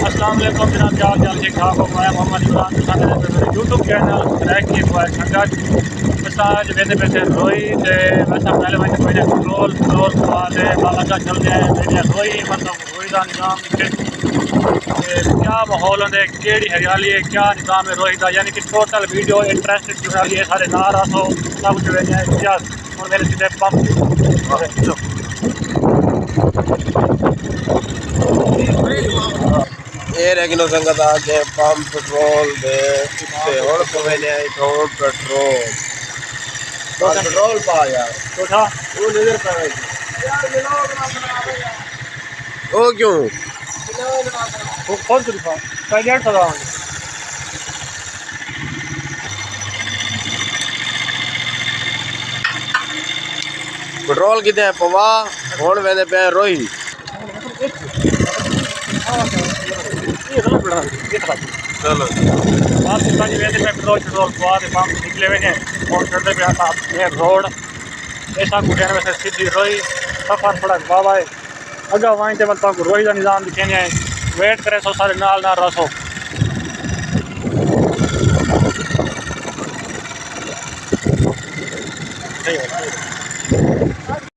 अस्सलाम वालेकुम जनाब, क्या हाल चाल? ठीक ठाक हो? मैं मोहम्मद इमरान मेरे यूट्यूब चैनल रैक की संगत बस आज वेंदे पैसे रोई ते वैसा पहले वहीं कोई पेट्रोल पेट्रोल वाले बाला का चल जाए मेरी रोई मतलब रोई का निज़ाम क्या माहौल होंगे, केड़ी हरियाली है, क्या निज़ाम है रोई का, यानी कि टोटल वीडियो इंटरेस्टिंग जो है सारे नाराज हो सब जो है क्या और मेरे सीधे पंप ये लेकिन संगत आके पंप पेट्रोल दे इतने और पवेने थोड़ पेट्रोल पेट्रोल पा यार तो था वो नजर पावे ओ क्यों वो कौन सी दुकान पैकेट सदा पेट्रोल कितने पवा होड़ वेने पे रोही चलो आप दुकान वेंदे पेट्रोल पेट्रोल पवा दे पंप निकले हुए हैं और चढ़ते पे आता मेन रोड ऐसा कुटिया में से सीधी रोई सफर थोड़ा बाबा है अगर वहीं से मतलब रोई का निज़ाम दिखे वेट करे सो सारे नाल ना रसो।